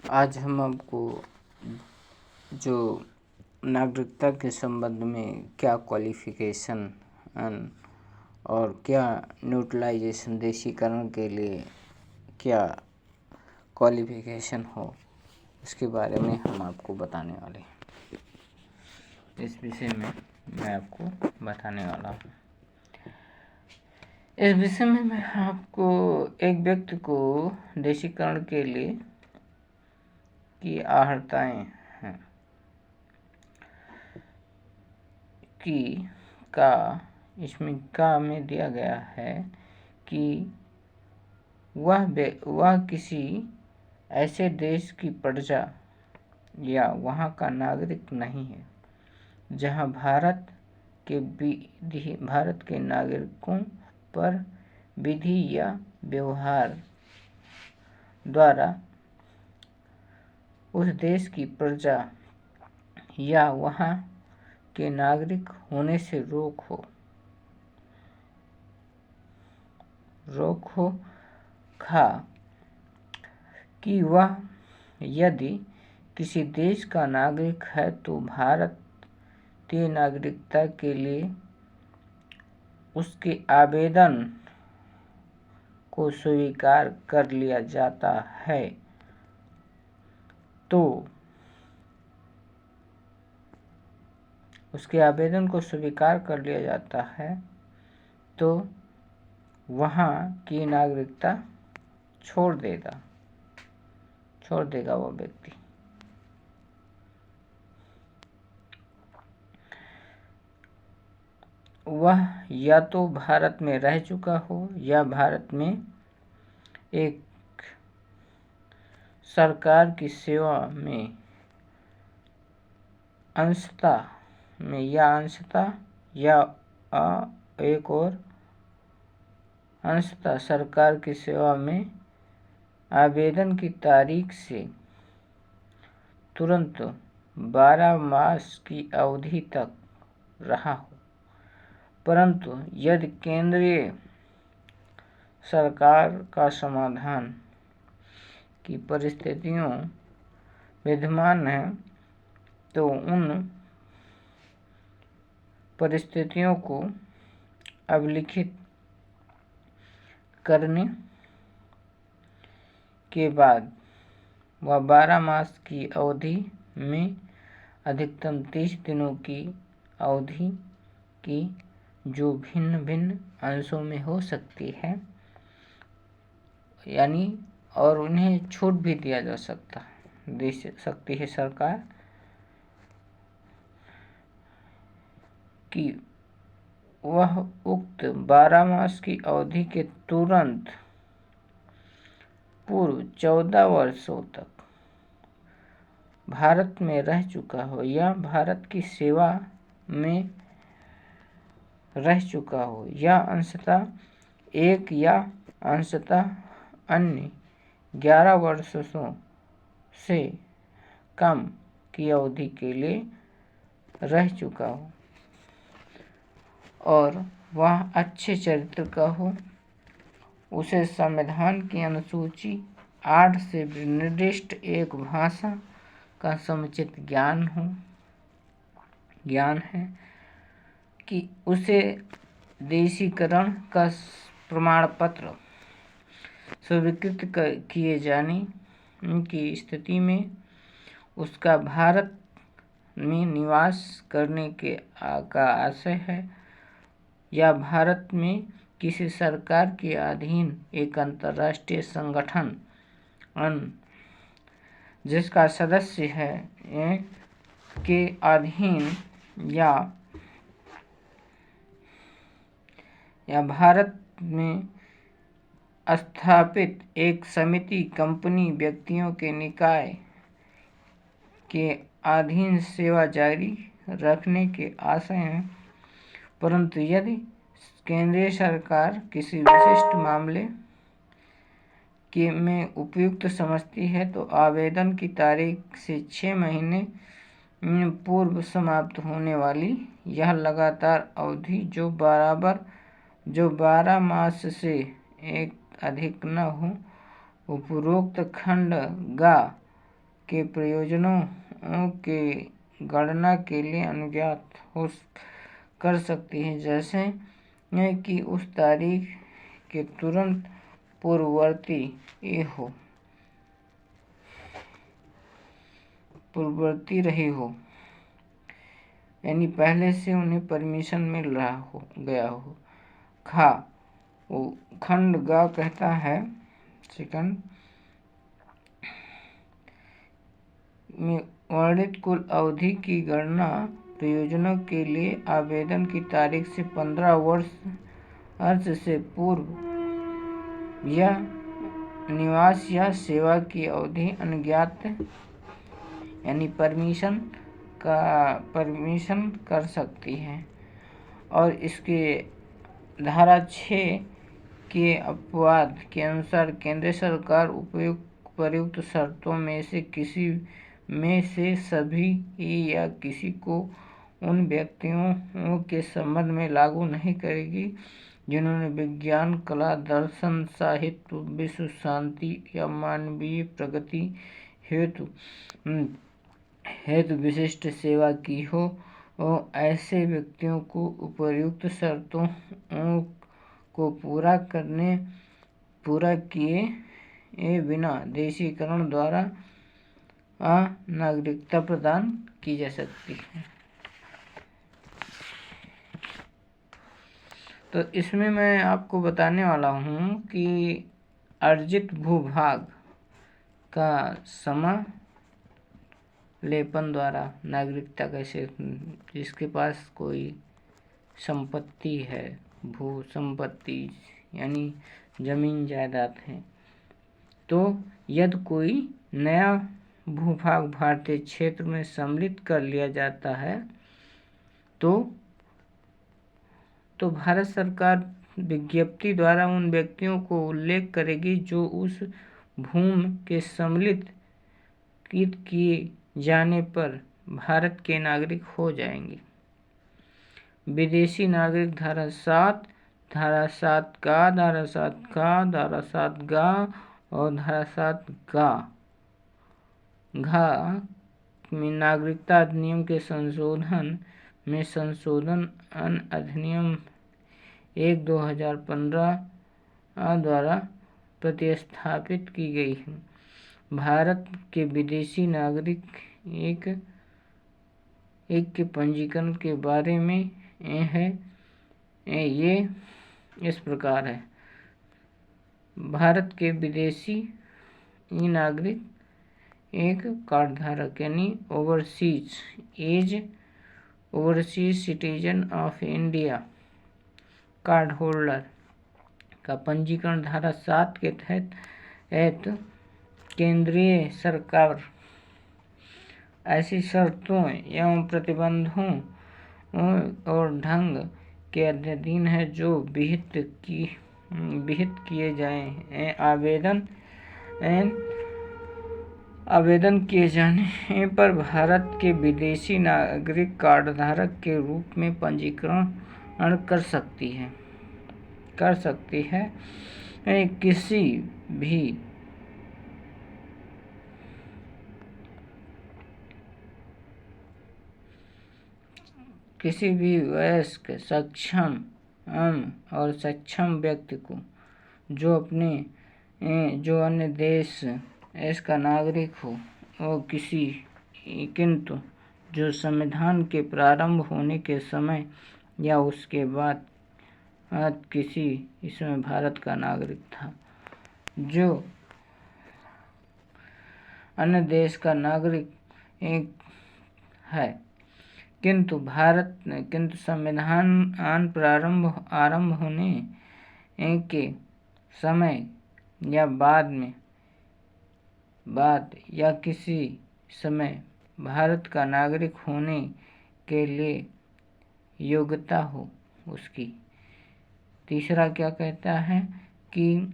आज हम आपको जो नागरिकता के संबंध में क्या क्वालिफिकेशन और क्या न्यूट्रलाइजेशन देशीकरण के लिए क्या क्वालिफिकेशन हो, इसके बारे में हम आपको बताने वाले हैं। इस विषय में मैं आपको बताने वाला हूँ। इस विषय में मैं आपको एक व्यक्ति को देशीकरण के लिए की अर्हताएं हैं कि इसमें में दिया गया है कि वह किसी ऐसे देश की प्रजा या वहाँ का नागरिक नहीं है जहाँ भारत के नागरिकों पर विधि या व्यवहार द्वारा उस देश की प्रजा या वहाँ के नागरिक होने से रोक हो कि वह यदि किसी देश का नागरिक है तो भारतीय नागरिकता के लिए उसके आवेदन को स्वीकार कर लिया जाता है तो वहाँ की नागरिकता छोड़ देगा वो व्यक्ति। वह या तो भारत में रह चुका हो या भारत में एक सरकार की सेवा में अंशतः सरकार की सेवा में आवेदन की तारीख से तुरंत 12 मास की अवधि तक रहा हो, परंतु यदि केंद्रीय सरकार का समाधान की परिस्थितियों विद्यमान है तो उन परिस्थितियों को अभिलिखित करने के बाद वह 12 मास की अवधि में अधिकतम 30 दिनों की अवधि की जो भिन्न भिन्न अंशों में हो सकती है, यानी और उन्हें छूट भी दिया जा सकती है सरकार कि वह उक्त 12 मास की अवधि के तुरंत पूर्व 14 वर्षों तक भारत में रह चुका हो या भारत की सेवा में रह चुका हो या अंशतः एक या अंशतः अन्य 11 वर्षों से कम की अवधि के लिए रह चुका हो और वह अच्छे चरित्र का हो, उसे संविधान की अनुसूची 8 से निर्दिष्ट एक भाषा का समुचित ज्ञान है कि उसे देशीकरण का प्रमाण पत्र स्वीकृत किए जाने की स्थिति में उसका भारत में निवास करने का आशय है या भारत में किसी सरकार के अधीन एक अंतर्राष्ट्रीय संगठन जिसका सदस्य है के अधीन या भारत में स्थापित एक समिति, कंपनी, व्यक्तियों के निकाय के अधीन सेवा जारी रखने के आशय हैं। परंतु यदि केंद्रीय सरकार किसी विशिष्ट मामले में उपयुक्त समझती है तो आवेदन की तारीख से 6 महीने पूर्व समाप्त होने वाली यह लगातार अवधि जो 12 मास से एक अधिक न हो, उपरोक्त खंड गा के प्रयोजनों के गणना के लिए अनुज्ञात कर सकती है, जैसे कि उस तारीख के तुरंत पूर्ववर्ती रही हो, यानी पहले से उन्हें परमिशन मिल रहा गया हो। खंड ग कहता है सेकंड में वर्णित कुल अवधि की गणना प्रयोजनों के लिए आवेदन की तारीख से 15 वर्ष से पूर्व या निवास या सेवा की अवधि अनुज्ञात यानी परमिशन कर सकती है। और इसके धारा 6 के अपवाद के अनुसार केंद्र सरकार उपयुक्त शर्तों में से किसी में से सभी या किसी को उन व्यक्तियों के संबंध में लागू नहीं करेगी जिन्होंने विज्ञान, कला, दर्शन, साहित्य, विश्व शांति या मानवीय प्रगति हेतु विशिष्ट सेवा की हो। और ऐसे व्यक्तियों को उपर्युक्त शर्तों को पूरा किए बिना देशीकरण द्वारा नागरिकता प्रदान की जा सकती है। तो इसमें मैं आपको बताने वाला हूँ कि अर्जित भूभाग का समालेपन द्वारा नागरिकता कैसे, जिसके पास कोई संपत्ति है, भू संपत्ति यानी जमीन जायदाद है, तो यदि कोई नया भूभाग भारतीय क्षेत्र में सम्मिलित कर लिया जाता है तो भारत सरकार विज्ञप्ति द्वारा उन व्यक्तियों को उल्लेख करेगी जो उस भूमि के सम्मिलित किए जाने पर भारत के नागरिक हो जाएंगे। विदेशी नागरिक धारा 7 का, धारा 7 गा और धारा 7 गा में नागरिकता अधिनियम के संशोधन में संशोधन अधिनियम 1/2015 द्वारा प्रतिस्थापित की गई है। भारत के विदेशी नागरिक एक के पंजीकरण के बारे में ये इस प्रकार है। भारत के विदेशी नागरिक एक कार्ड धारक यानी overseas citizen of India card holder का पंजीकरण धारा 7 के तहत केंद्रीय सरकार ऐसी शर्तों एवं प्रतिबंधों और ढंग के अधीन है जो विहित किए जाए। आवेदन किए जाने पर भारत के विदेशी नागरिक कार्ड धारक के रूप में पंजीकरण कर सकती है। किसी भी वयस्क, सक्षम और सक्षम व्यक्ति को जो अन्य देश का नागरिक हो और किंतु जो संविधान के प्रारंभ होने के समय या उसके बाद किसी इसमें भारत का नागरिक था, जो अन्य देश का नागरिक है किंतु संविधान आरंभ होने के समय या बाद या किसी समय भारत का नागरिक होने के लिए योग्यता हो उसकी। तीसरा क्या कहता है कि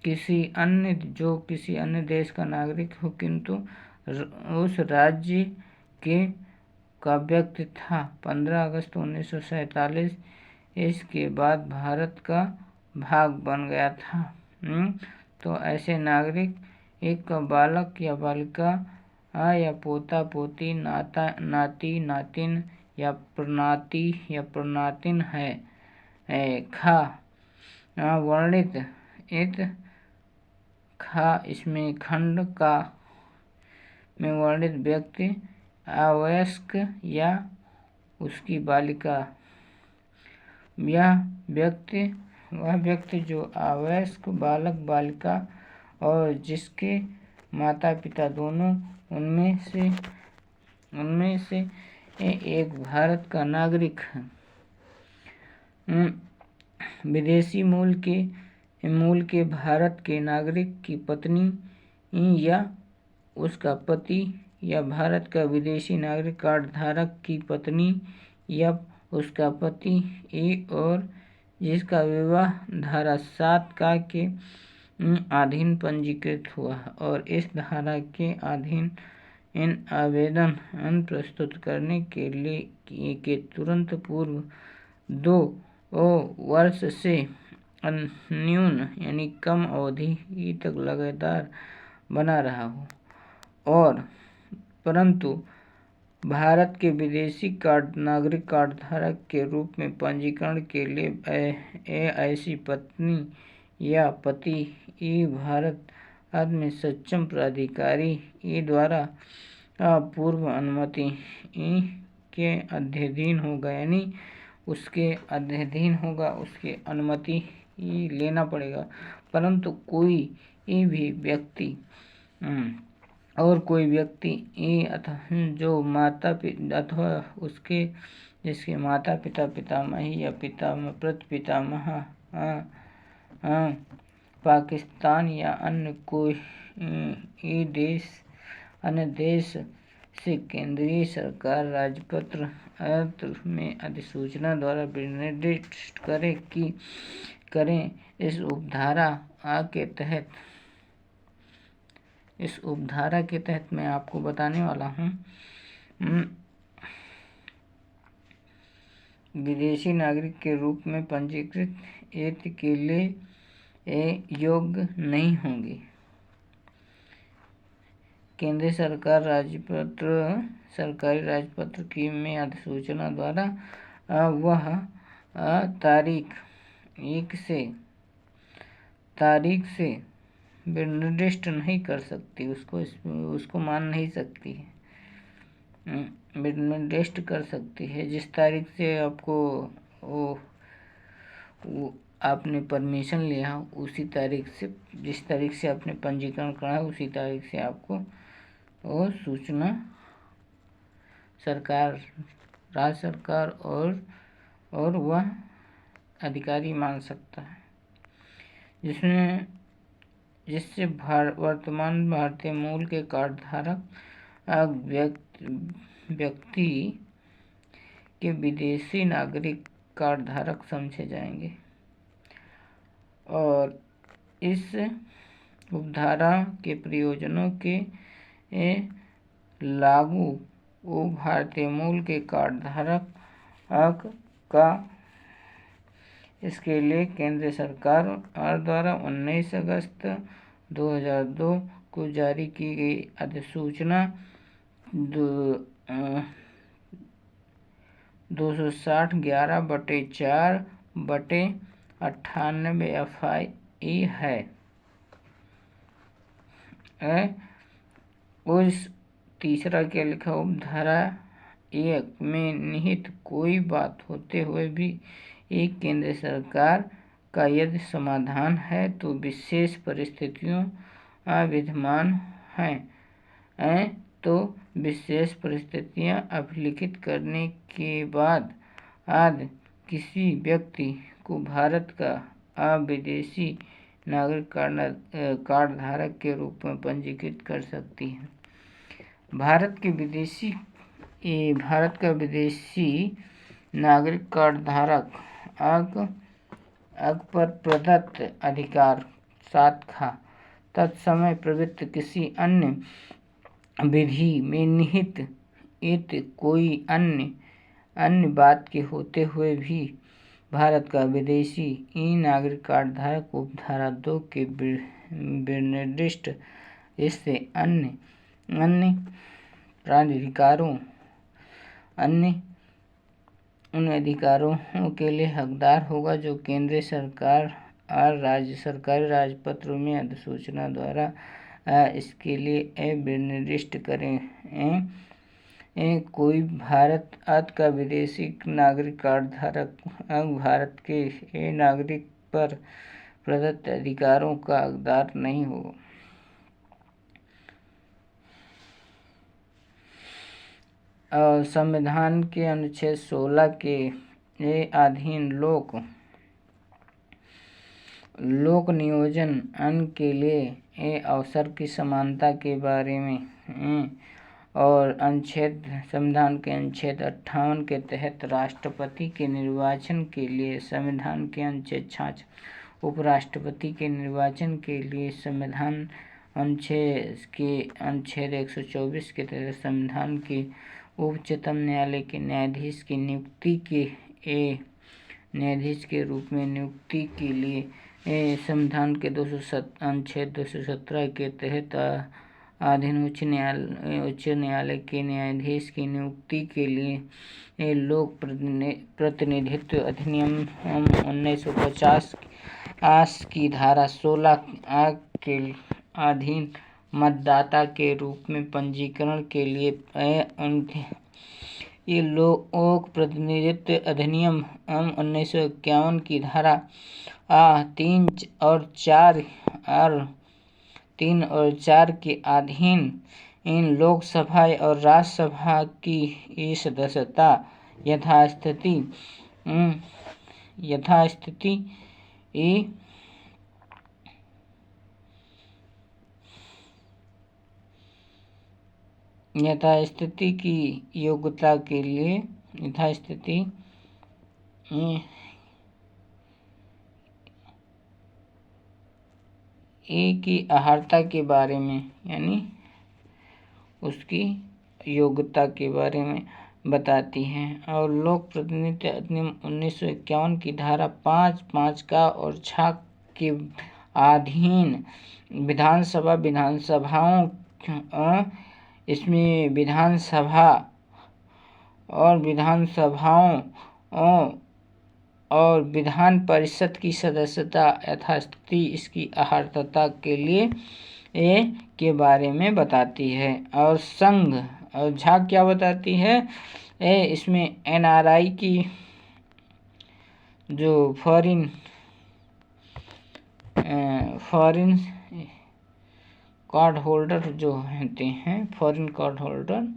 किसी अन्य देश का नागरिक हो किंतु उस राज्य का व्यक्ति था 15 अगस्त 1947 इसके बाद भारत का भाग बन गया था। तो ऐसे नागरिक एक बालक या बालिका या पोता पोती, नाता नाती नातिन या प्रनातिन है। खा वर्णित इत खा इसमें खंड का में वर्णित व्यक्ति अवयस्क या उसकी बालिका। वह व्यक्ति जो अवयस्क बालक बालिका और जिसके माता पिता दोनों उनमें से एक भारत का नागरिक है। विदेशी मूल के भारत के नागरिक की पत्नी या उसका पति या भारत का विदेशी नागरिक कार्ड धारक की पत्नी या उसका पति और जिसका विवाह धारा 7 का के अधीन पंजीकृत हुआ और इस धारा के अधीन इन आवेदन प्रस्तुत करने के लिए के तुरंत पूर्व 2 वर्ष से न्यून यानी कम अवधि तक लगातार बना रहा हो और परंतु भारत के विदेशी नागरिक कार्ड धारक के रूप में पंजीकरण के लिए ऐसी पत्नी या पति भारत में सक्षम प्राधिकारी द्वारा पूर्व अनुमति के अधीन होगा, यानी उसके अधीन होगा, उसकी अनुमति लेना पड़ेगा। परंतु कोई भी व्यक्ति और कोई व्यक्ति जो माता पिता अथवा उसके जिसके माता पिता पितामही या प्रपितामह पाकिस्तान या अन्य देश से केंद्रीय सरकार राजपत्र में अधिसूचना द्वारा विनिर्दिष्ट करें। इस उपधारा के तहत मैं आपको बताने वाला हूँ विदेशी नागरिक के रूप में पंजीकृत के लिए योग्य नहीं होंगे। केंद्रीय सरकार सरकारी राजपत्र की में अधिसूचना द्वारा वह तारीख से निर्दिष्ट नहीं कर सकती, उसको मान नहीं सकती है, निर्दिष्ट कर सकती है। जिस तारीख से आपको आपने परमिशन लिया उसी तारीख से, जिस तारीख से आपने पंजीकरण करा उसी तारीख से आपको वो सूचना राज्य सरकार और वह अधिकारी मान सकता है, जिससे वर्तमान भारतीय मूल के कार्ड धारक व्यक्ति के विदेशी नागरिक कार्ड धारक समझे जाएंगे और इस उपधारा के प्रयोजनों के लागू भारतीय मूल के कार्ड धारक का इसके लिए केंद्र सरकार द्वारा 19 अगस्त 2002 को जारी की गई अधिसूचना 260/4/98 FI है। उस तीसरा क्या लिखा, उपधारा 1 में निहित कोई बात होते हुए भी एक केंद्र सरकार का यदि समाधान है तो विशेष परिस्थितियों विद्यमान हैं तो विशेष परिस्थितियां अभिलिखित करने के बाद किसी व्यक्ति को भारत का विदेशी नागरिक कार्ड धारक के रूप में पंजीकृत कर सकती है। भारत का विदेशी नागरिक कार्ड धारक पर प्रदत्त अधिकार 7 खा तत्समय प्रवृत्त किसी अन्य विधि में निहित कोई अन्य बात के होते हुए भी भारत का विदेशी नागरिक कार्ड धारक उपधारा 2 के विनिर्दिष्ट इससे अन्य अन्य प्राधिकारों अन्य उन अधिकारों के लिए हकदार होगा जो केंद्र सरकार और राज्य सरकारी राजपत्रों में अधिसूचना द्वारा इसके लिए निर्दिष्ट करें। कोई भारत का विदेशी नागरिक कार्ड धारक भारत के नागरिक पर प्रदत्त अधिकारों का हकदार नहीं होगा। संविधान के अनुच्छेद 16 के अधीन लोक नियोजन के लिए अवसर की समानता के बारे में और संविधान के अनुच्छेद 58 के तहत राष्ट्रपति के निर्वाचन के लिए संविधान के अनुच्छेद 66, उपराष्ट्रपति के निर्वाचन के लिए संविधान अनुच्छेद 124 के तहत संविधान के उच्चतम न्यायालय के न्यायाधीश की नियुक्ति न्यायाधीश के रूप में नियुक्ति के लिए संविधान के अनुच्छेद 217 के तहत अधीन उच्च न्यायालय के न्यायाधीश की नियुक्ति के लिए लोक प्रतिनिधित्व अधिनियम 1950 की धारा 16 के अधीन मतदाता के रूप में पंजीकरण के लिए ये लोक प्रतिनिधित्व अधिनियम 1951 की धारा 3 और 4 के अधीन इन लोकसभा और राज्यसभा की सदस्यता यथास्थिति की योग्यता के लिए की अर्हता के बारे में यानी उसकी योग्यता के बारे में बताती है। और लोक प्रतिनिधित्व अधिनियम 1951 की धारा 5 का और 6 के अधीन विधानसभाओं इसमें विधानसभाओं और विधान परिषद की सदस्यता यथास्थिति इसकी अर्हता के लिए के बारे में बताती है। और संघ और झा क्या बताती है, इसमें NRI की जो फॉरेन कार्ड होल्डर जो होते हैं, फॉरेन कार्ड होल्डर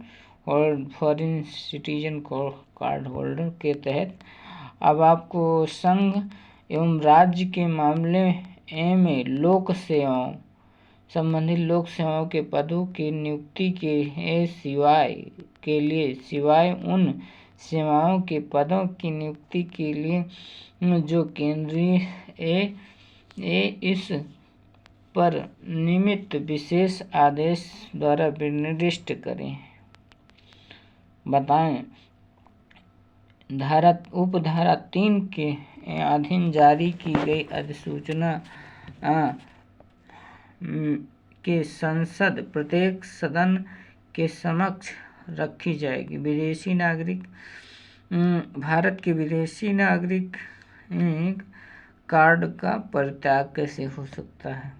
और फॉरेन सिटीजन कार्ड होल्डर के तहत अब आपको संघ एवं राज्य के मामले में लोक सेवाओं संबंधित लोक सेवाओं के पदों की नियुक्ति के सिवाय उन सेवाओं के पदों की नियुक्ति के लिए जो केंद्रीय इस पर निमित्त विशेष आदेश द्वारा निर्दिष्ट करें। बताएं, उपधारा 3 के अधीन जारी की गई अधिसूचना के संसद प्रत्येक सदन के समक्ष रखी जाएगी। विदेशी नागरिक भारत के विदेशी नागरिक कार्ड का परित्याग कैसे हो सकता है,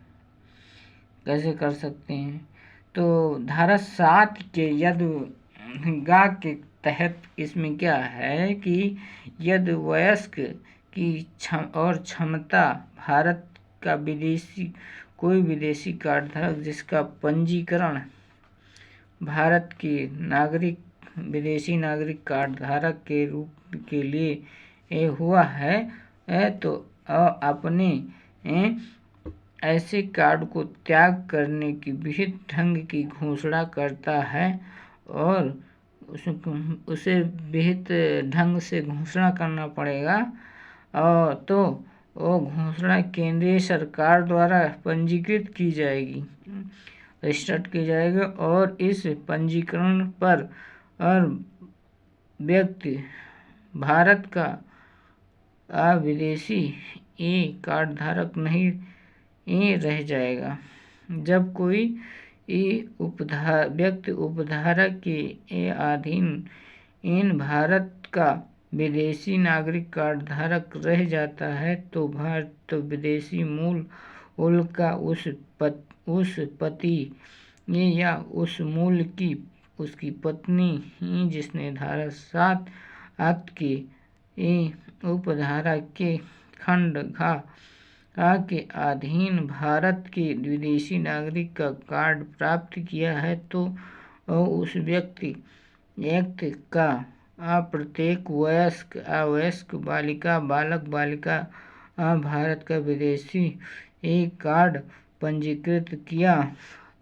कैसे कर सकते हैं? तो धारा 7 के यदगा के तहत इसमें क्या है कि यदि वयस्क की क्षमता भारत का कोई विदेशी कार्ड धारक जिसका पंजीकरण भारत के विदेशी नागरिक कार्ड धारक के रूप के लिए हुआ है तो अपने ऐसे कार्ड को त्याग करने की विहित ढंग की घोषणा करता है और उसे विहित ढंग से घोषणा करना पड़ेगा। और तो वो घोषणा केंद्रीय सरकार द्वारा पंजीकृत की जाएगी, रजिस्टर्ड की जाएगी और इस पंजीकरण पर व्यक्ति भारत का विदेशी कार्ड धारक नहीं रह जाएगा। जब कोई व्यक्ति उपधारा के अधीन इन भारत का विदेशी नागरिक कार्ड धारक रह जाता है तो विदेशी मूल का उस पति या उस मूल की उसकी पत्नी ही जिसने धारा 7 एक्ट के उपधारा के खंड घ के अधीन भारत के विदेशी नागरिक का कार्ड प्राप्त किया है तो उस व्यक्ति का प्रत्येक अवयस्क बालिका बालक बालिका भारत का विदेशी कार्ड पंजीकृत किया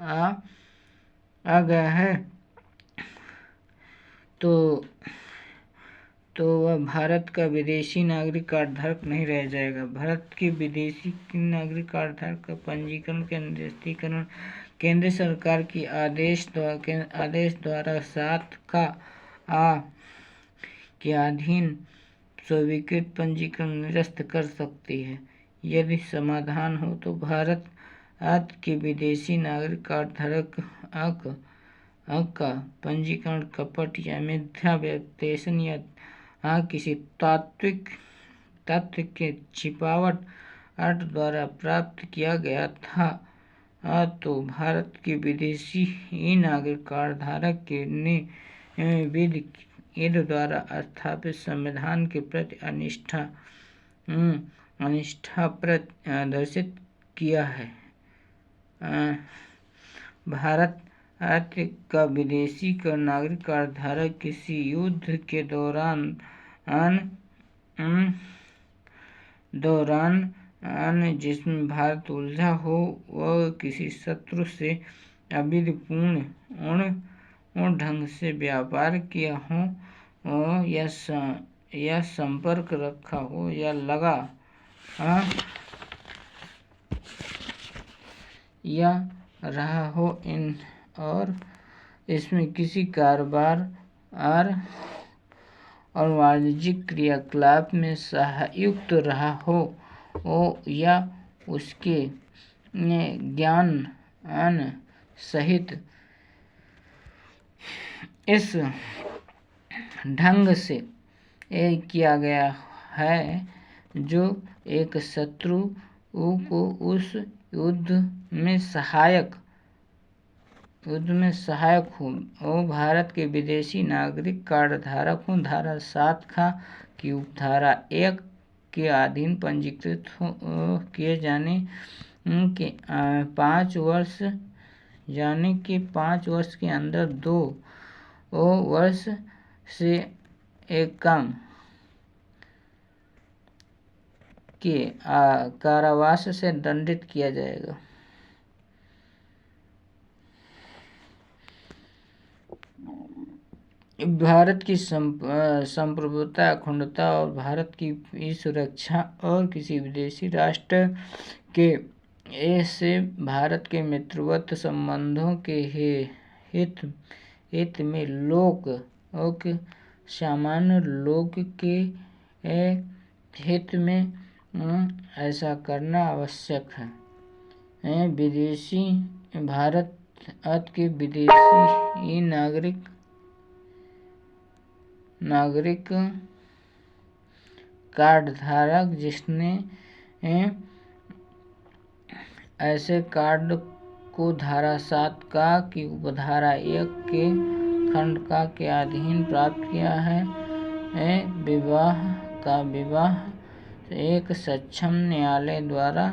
आ गया है तो वह भारत का विदेशी नागरिक कार्ड धारक नहीं रह जाएगा। भारत के विदेशी नागरिक कार्ड धारक का पंजीकरण के निरस्तीकरण केंद्र सरकार की आदेश द्वारा 7 के अधीन स्वीकृत पंजीकरण निरस्त कर सकती है। यदि समाधान हो तो भारत के विदेशी नागरिक कार्ड धारक का पंजीकरण कपट या मिथ्या व्यक्तेशन या किसी तथ्य के छिपावट द्वारा प्राप्त किया गया था तो भारत के विदेशी नागरिक कार्ड धारक के ने विधि द्वारा स्थापित संविधान के प्रति अनिष्ठा प्रदर्शित किया है। भारत का विदेशी नागरिक कार्ड धारक किसी युद्ध के दौरान जिसमें भारत उलझा हो वह किसी शत्रु से अविधिपूर्ण ढंग से व्यापार किया हो या संपर्क रखा हो या लगा या रहा हो और इसमें किसी कारोबार और वाणिज्यिक क्रियाकलाप में संयुक्त रहा हो या उसके ज्ञान सहित इस ढंग से किया गया है जो एक शत्रु को उस युद्ध में सहायक हो और भारत के विदेशी नागरिक कार्ड धारक हो धारा 7 की उपधारा 1 के अधीन पंजीकृत किए जाने के 5 वर्ष के अंदर 2 वर्ष से कम के कारावास से दंडित किया जाएगा। भारत की संप्रभुता अखंडता और भारत की सुरक्षा और किसी विदेशी राष्ट्र के से भारत के मित्रवत संबंधों के हित में सामान्य लोग के हित में ऐसा करना आवश्यक है। भारत के विदेशी नागरिक कार्ड धारक जिसने ऐसे कार्ड को धारा 7 की उपधारा 1 के खंड के अधीन प्राप्त किया है विवाह एक सक्षम न्यायालय द्वारा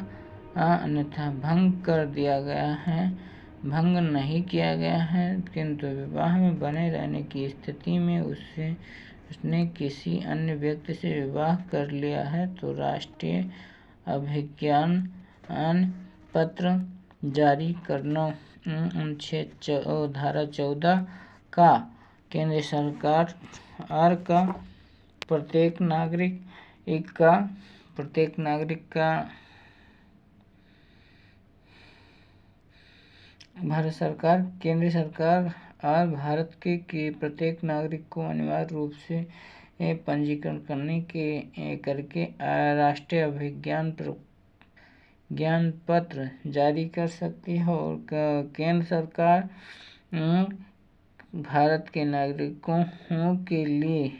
अन्यथा भंग कर दिया गया है भंग नहीं किया गया है किंतु विवाह में बने रहने की स्थिति में उसने किसी अन्य व्यक्ति से विवाह कर लिया है तो राष्ट्रीय अभिज्ञान पत्र जारी करना धारा 14 का केंद्र सरकार का प्रत्येक नागरिक का भारत सरकार केंद्र सरकार और भारत के प्रत्येक नागरिक को अनिवार्य रूप से पंजीकरण करके राष्ट्रीय ज्ञान पत्र जारी कर सकती है। और केंद्र सरकार भारत के नागरिकों के लिए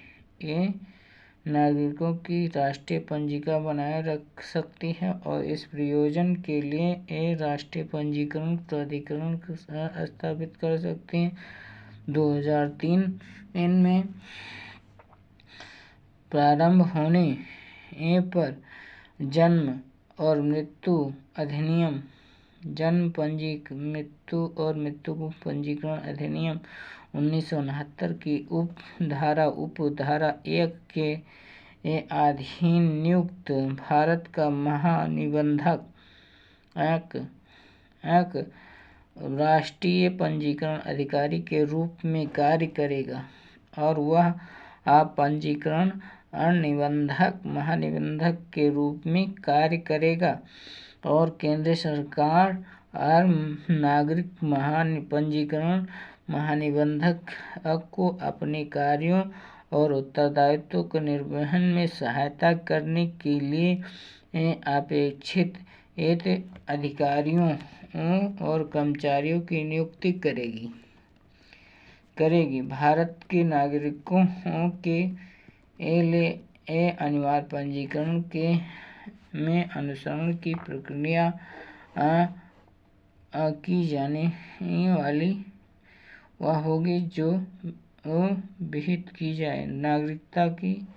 नागरिकों की राष्ट्रीय पंजिका बनाए रख सकती है और इस प्रयोजन के लिए राष्ट्रीय पंजीकरण प्राधिकरण स्थापित कर सकती है। 2003 में प्रारंभ होने पर जन्म और मृत्यु अधिनियम मृत्यु और मृत्यु पंजीकरण अधिनियम 1969 की उपधारा 1 के अधीन नियुक्त भारत का महानिबंधक एक राष्ट्रीय पंजीकरण अधिकारी के रूप में कार्य करेगा और वह पंजीकरण महानिबंधक के रूप में कार्य करेगा और केंद्र सरकार और नागरिक पंजीकरण महानिबंधक को अपने कार्यों और उत्तरदायित्वों के निर्वहन में सहायता करने के लिए अपेक्षित अधिकारियों और कर्मचारियों की नियुक्ति करेगी। भारत के नागरिकों के लिए अनिवार्य पंजीकरण में अनुसरण की प्रक्रिया की जाने वाली वह होगी जो विहित की जाए। नागरिकता की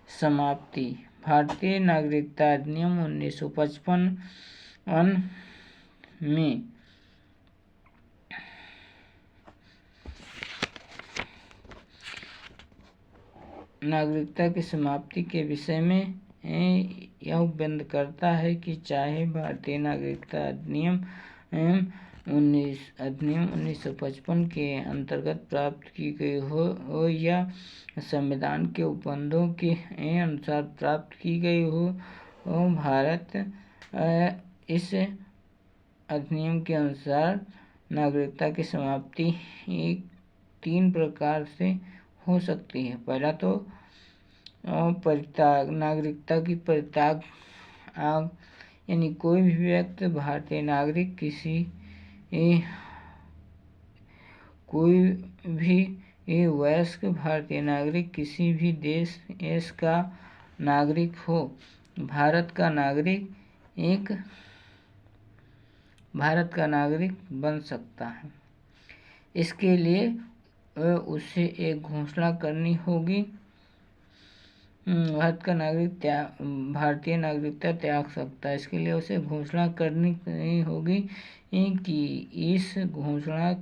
समाप्ति। भारतीय नागरिकता अधिनियम 1955 में नागरिकता की समाप्ति के विषय में यह बंद करता है कि चाहे भारतीय नागरिकता अधिनियम 1955 के अंतर्गत प्राप्त की गई हो या संविधान के उपबंधों के अनुसार प्राप्त की गई हो, भारत इस अधिनियम के अनुसार नागरिकता की समाप्ति 3 प्रकार से हो सकती है। पहला तो परित्याग, नागरिकता की परित्याग, यानी कोई भी व्यक्ति भारतीय नागरिक कोई भी वयस्क भारतीय नागरिक किसी भी देश का नागरिक हो, भारत का नागरिक बन सकता है। इसके लिए उसे एक घोषणा करनी होगी। भारत का नागरिक भारतीय नागरिकता त्याग सकता है। इसके लिए उसे घोषणा करनी होगी कि इस घोषणा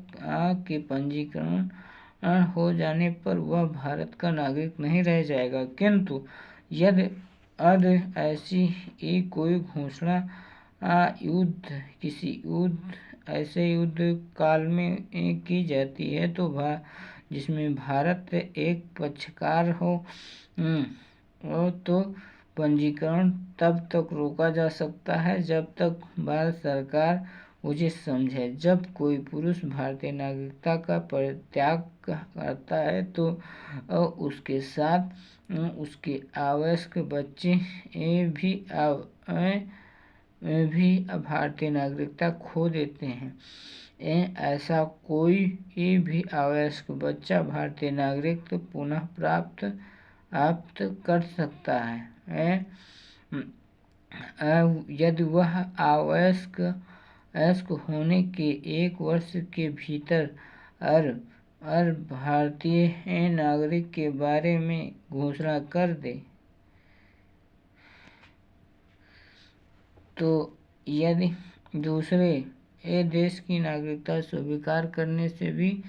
के पंजीकरण हो जाने पर वह भारत का नागरिक नहीं रह जाएगा। किंतु यदि ऐसी कोई घोषणा ऐसे युद्ध काल में की जाती है तो जिसमें भारत एक पक्षकार हो, तो पंजीकरण तब तक रोका जा सकता है जब तक भारत सरकार उचित समझे। जब कोई पुरुष भारतीय नागरिकता का परित्याग करता है तो उसके साथ उसके अवयस्क बच्चे भी भारतीय नागरिकता खो देते हैं। ऐसा कोई भी अवयस्क बच्चा भारतीय नागरिकता पुनः प्राप्त कर सकता है यदि वह अवयस्क होने के 1 वर्ष के भीतर भारतीय नागरिक के बारे में घोषणा कर दे। तो यदि दूसरे देश की नागरिकता स्वीकार करने से भी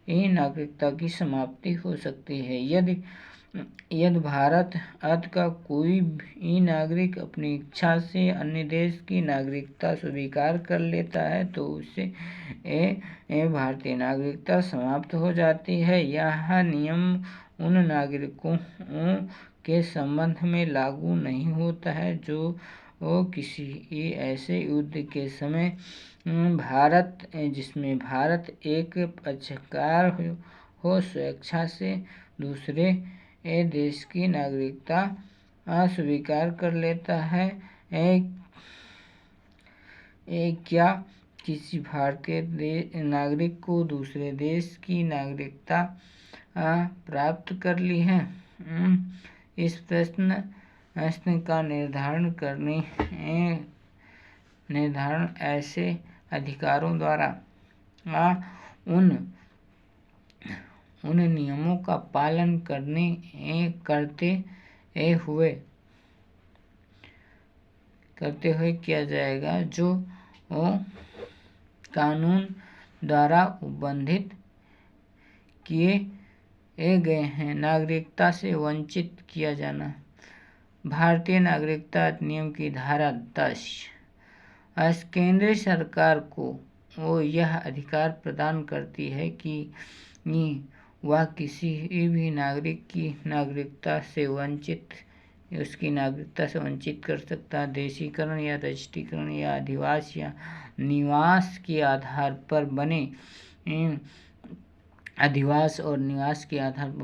नागरिकता की समाप्ति हो सकती है। यदि भारत का कोई भी नागरिक अपनी इच्छा से अन्य देश की नागरिकता स्वीकार कर लेता है तो उससे भारतीय नागरिकता समाप्त हो जाती है। यह नियम उन नागरिकों के संबंध में लागू नहीं होता है जो किसी ऐसे युद्ध के समय जिसमें भारत एक पक्षकार हो स्वेच्छा से दूसरे देश की नागरिकता स्वीकार कर लेता है। क्या किसी भारतीय नागरिक को दूसरे देश की नागरिकता प्राप्त कर ली है? इस प्रश्न का निर्धारण ऐसे अधिकारों द्वारा उन नियमों का पालन करते हुए किया जाएगा जो कानून द्वारा उल्लंघित किए गए हैं। नागरिकता से वंचित किया जाना। भारतीय नागरिकता अधिनियम की धारा 10 केंद्र सरकार को यह अधिकार प्रदान करती है कि वह किसी भी नागरिक की उसकी नागरिकता से वंचित कर सकता है। देशीकरण या राष्ट्रीयकरण या अधिवास या निवास के आधार पर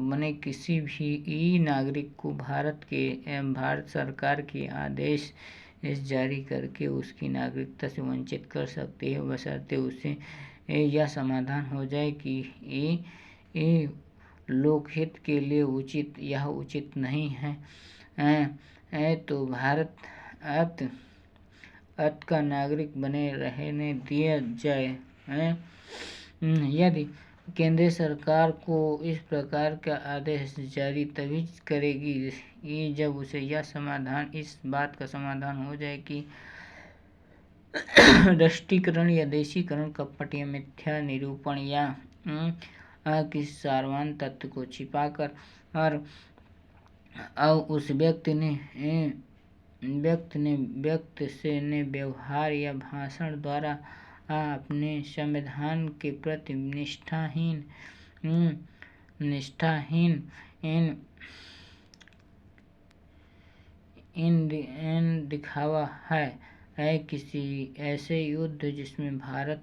बने किसी भी नागरिक को भारत सरकार के आदेश जारी करके उसकी नागरिकता से वंचित कर सकते हैं, बशर्ते उसे यह समाधान हो जाए कि ये लोकहित के लिए उचित नहीं है तो भारत का नागरिक बने रहने दिया जाए। यदि केंद्र सरकार को इस प्रकार का आदेश जारी तभी करेगी जब उसे इस बात का समाधान हो जाए कि राष्ट्रीयकरण या देशीकरण, कपट या मिथ्या निरूपण या किसी सार्वजनिक तथ्य को छिपाकर और उस व्यक्ति ने व्यवहार या भाषण द्वारा अपने संविधान के प्रति निष्ठाहीन दिखावा है किसी ऐसे युद्ध जिसमें भारत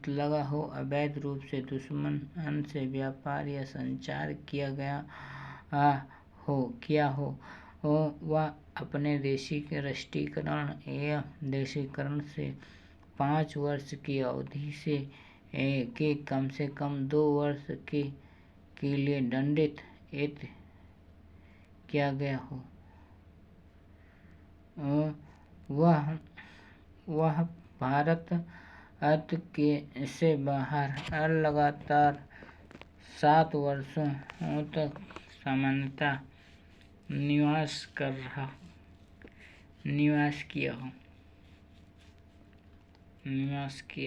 लगा हो, अवैध रूप से दुश्मन से व्यापार या संचार किया हो, वह अपने राष्ट्रीयकरण या देशीकरण से 5 वर्ष की अवधि के कम से कम 2 वर्ष के लिए दंडित किया गया हो, वह भारत से बाहर लगातार 7 वर्षों तक सामान्यतः निवास करता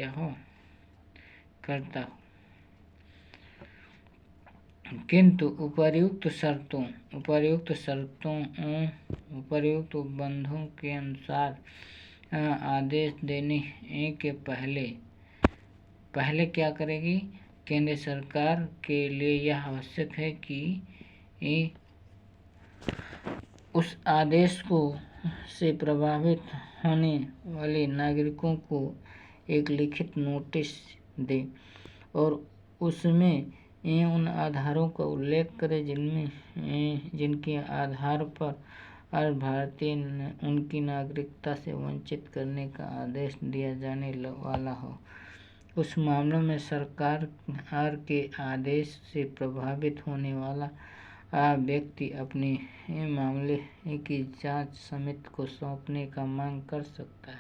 हो, किंतु उपर्युक्त उपबंधों के अनुसार आदेश देने के पहले क्या करेगी? केंद्र सरकार के लिए यह आवश्यक है कि उस आदेश से प्रभावित होने वाले नागरिकों को एक लिखित नोटिस दे और उसमें उन आधारों का उल्लेख करे जिनके आधार पर भारतीय उनकी नागरिकता से वंचित करने का आदेश दिया जाने वाला हो। उस मामले में सरकार के आदेश से प्रभावित होने वाला व्यक्ति अपने मामले की जांच समिति को सौंपने का मांग कर सकता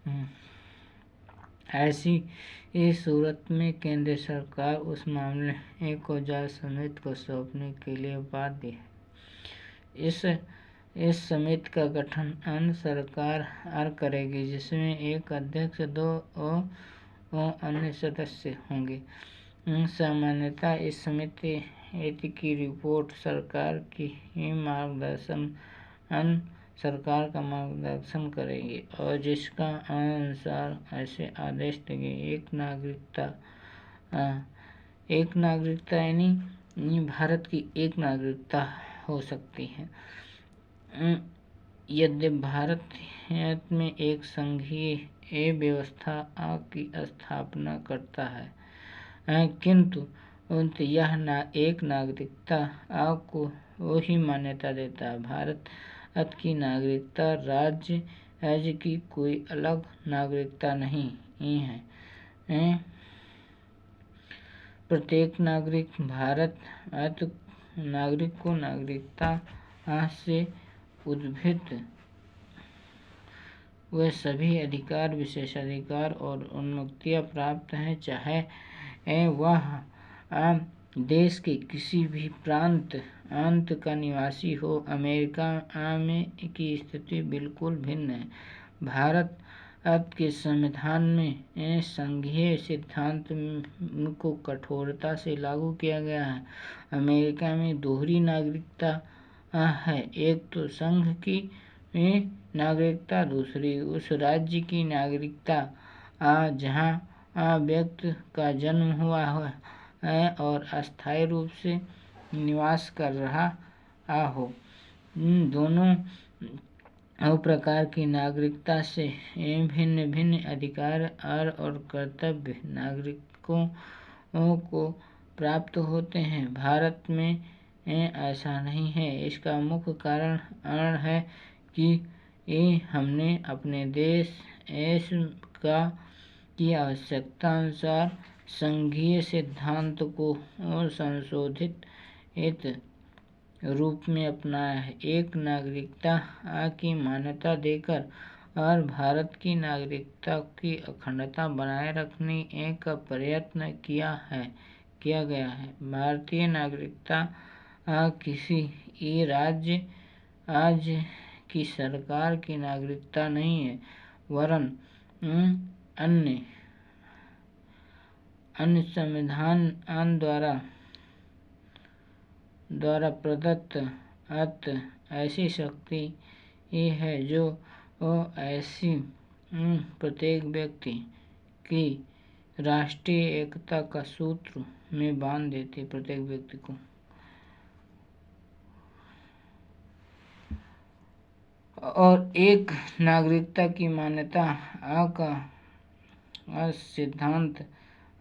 है। ऐसी इस सूरत में केंद्र सरकार उस मामले को जांच समिति को सौंपने के लिए बाध्य है। इस समिति का गठन सरकार करेगी, जिसमें एक अध्यक्ष 2 अन्य सदस्य होंगे। सामान्यतः इस समिति की रिपोर्ट सरकार का मार्गदर्शन करेगी और जिसका अनुसार ऐसे आदेश देंगे। एक नागरिकता यानी भारत की एक नागरिकता हो सकती है यदि भारत में एक संघीय व्यवस्था की स्थापना करता है, किंतु यह एक नागरिकता को ही मान्यता देता है। भारत की नागरिकता राज्य राज्य की कोई अलग नागरिकता नहीं है। प्रत्येक भारत नागरिक को नागरिकता से उद्भिन्न वे सभी अधिकार, विशेषाधिकार और उन्मुक्तियां प्राप्त हैं, चाहे वह देश के किसी भी प्रांत का निवासी हो। अमेरिका में की स्थिति बिल्कुल भिन्न है। भारत के संविधान में संघीय सिद्धांत को कठोरता से लागू किया गया है। अमेरिका में दोहरी नागरिकता है, एक तो संघ की नागरिकता, दूसरी उस राज्य की नागरिकता जहां व्यक्ति का जन्म हुआ है और अस्थायी रूप से निवास कर रहा हो। दोनों प्रकार की नागरिकता से भिन्न भिन्न अधिकार और कर्तव्य नागरिकों को प्राप्त होते हैं। भारत में ऐसा नहीं है। इसका मुख्य कारण है कि हमने अपने देश की आवश्यकता अनुसार संघीय सिद्धांत को संशोधित रूप में अपनाया है। एक नागरिकता की मान्यता देकर और भारत की नागरिकता की अखंडता बनाए रखने का प्रयत्न किया गया है। भारतीय नागरिकता किसी राज्य की सरकार की नागरिकता नहीं है, वरन अन्य संविधान द्वारा प्रदत्त ऐसी शक्ति है जो ऐसी प्रत्येक व्यक्ति की राष्ट्रीय एकता का सूत्र में बांध देती। प्रत्येक व्यक्ति को और एक नागरिकता की मान्यता का सिद्धांत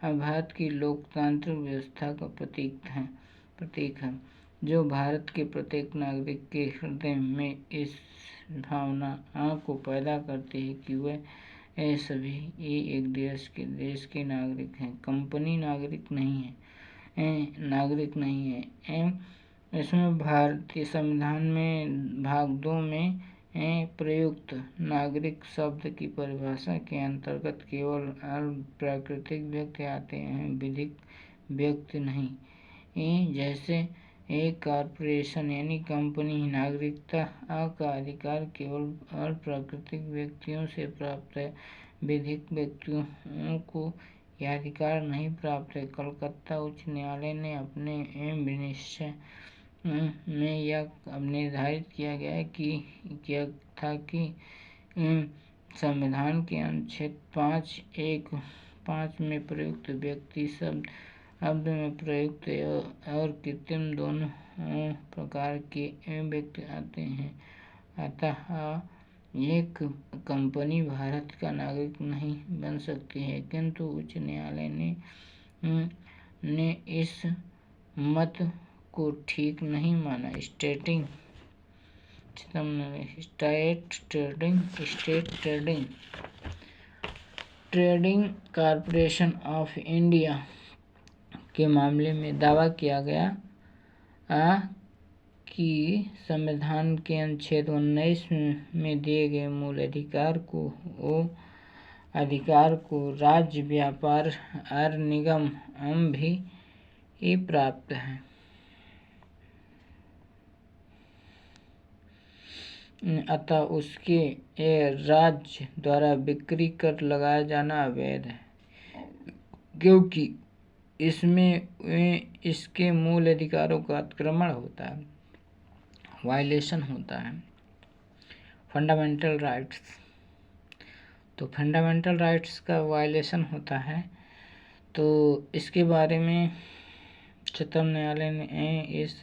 भारत की लोकतांत्रिक व्यवस्था का प्रतीक है, जो भारत के प्रत्येक नागरिक के हृदय में इस भावना को पैदा करती है कि वह सभी एक देश के नागरिक हैं। कंपनी नागरिक नहीं है। इसमें भारतीय संविधान में भाग 2 में प्रयुक्त नागरिक शब्द की परिभाषा के अंतर्गत केवल प्राकृतिक व्यक्ति आते हैं, विधिक व्यक्ति नहीं। जैसे एक कॉर्पोरेशन यानी कंपनी नागरिकता का अधिकार केवल प्राकृतिक व्यक्तियों से प्राप्त है, विधिक व्यक्तियों को यह अधिकार नहीं प्राप्त है। कलकत्ता उच्च न्यायालय ने अपने विनिश्चय में यह निर्धारित किया था कि संविधान के अनुच्छेद 5(1)(5) में प्रयुक्त व्यक्ति शब्द में प्रयुक्त और कृत्रिम दोनों प्रकार के व्यक्ति आते हैं। अतः एक कंपनी भारत का नागरिक नहीं बन सकती है, किंतु उच्च न्यायालय ने इस मत को ठीक नहीं माना। State trading corporation of India के मामले में दावा किया गया कि संविधान के अनुच्छेद 19 में दिए गए मूल अधिकार को राज्य व्यापार निगम भी प्राप्त है। अतः उसके राज्य द्वारा बिक्री कर लगाया जाना अवैध है, क्योंकि इसमें इसके मूल अधिकारों का अतिक्रमण होता है, वायलेशन होता है। फंडामेंटल राइट्स, तो फंडामेंटल राइट्स का वायलेशन होता है, तो इसके बारे में उच्चतम न्यायालय ने इस